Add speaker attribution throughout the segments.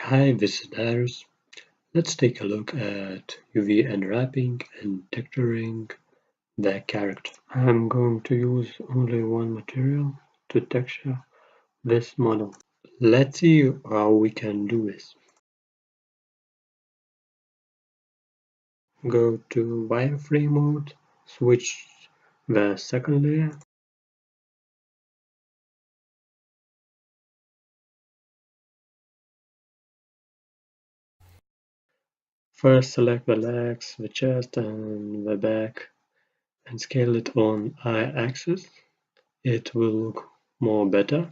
Speaker 1: Hi visitors, let's take a look at UV unwrapping and texturing the character. I'm going to use only one material to texture this model. Let's see how we can do this. Go to wireframe mode, switch the second layer. First select the legs, the chest and the back and scale it on Y-axis. It will look more better.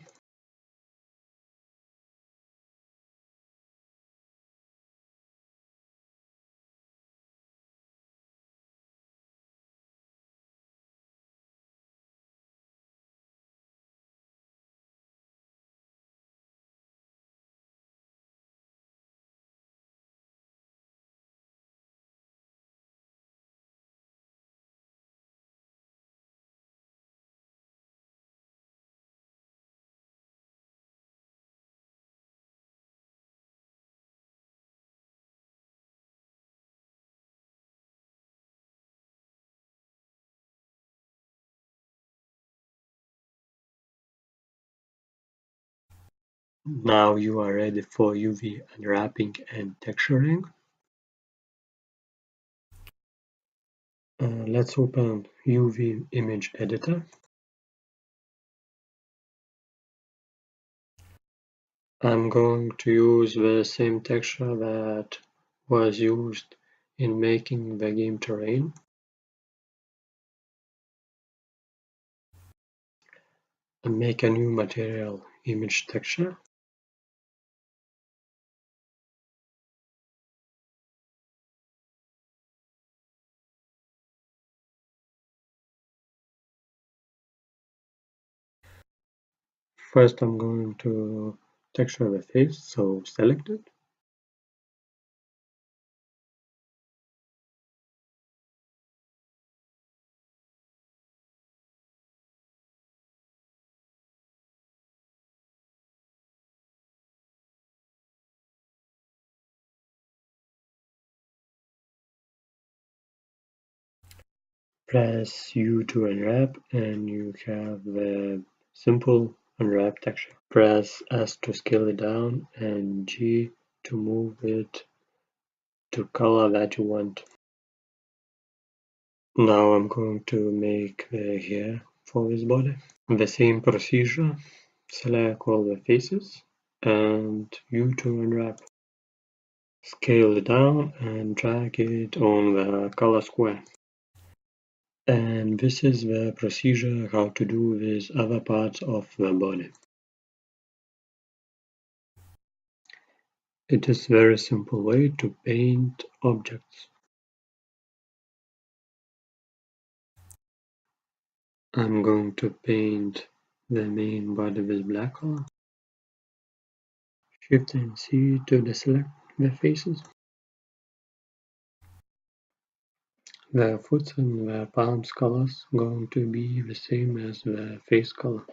Speaker 1: Now you are ready for UV unwrapping and texturing. Let's open UV image editor. I'm going to use the same texture that was used in making the game terrain. And make a new material image texture. First I'm going to texture the face, so select it. Press U to unwrap and you have the simple unwrap texture. Press S to scale it down and G to move it to color that you want. Now I'm going to make the hair for this body. The same procedure, select all the faces and U to unwrap. Scale it down and drag it on the color square. And this is the procedure how to do with other parts of the body. It is a very simple way to paint objects. I'm going to paint the main body with black color. Shift and C to deselect the faces. The foot and the palms colors going to be the same as the face color.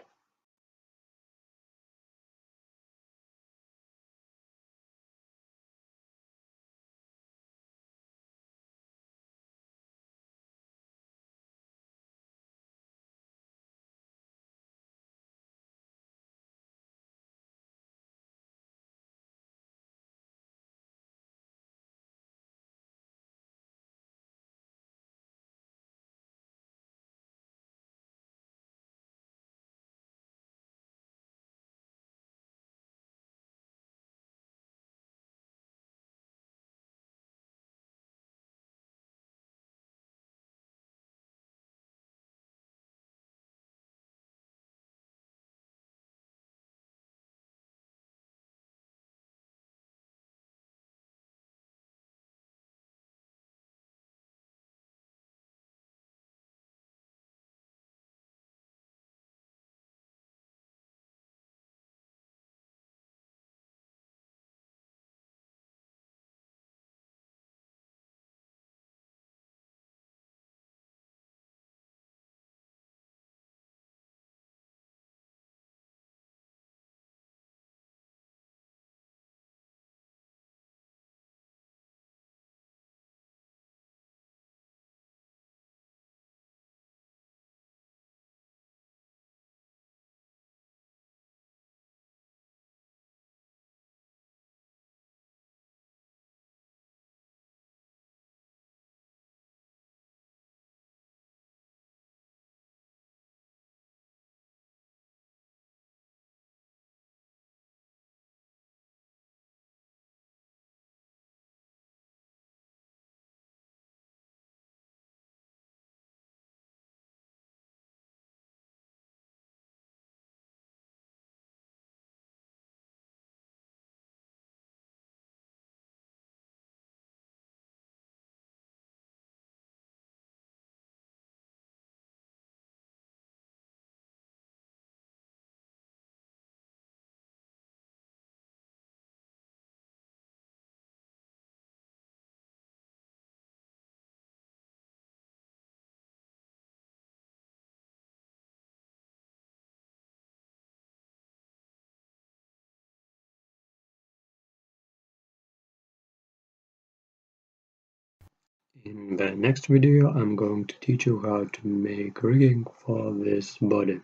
Speaker 1: In the next video, I'm going to teach you how to make rigging for this body.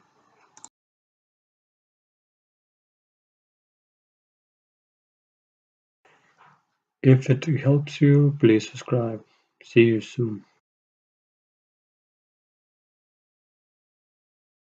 Speaker 1: If it helps you, please subscribe. See you soon.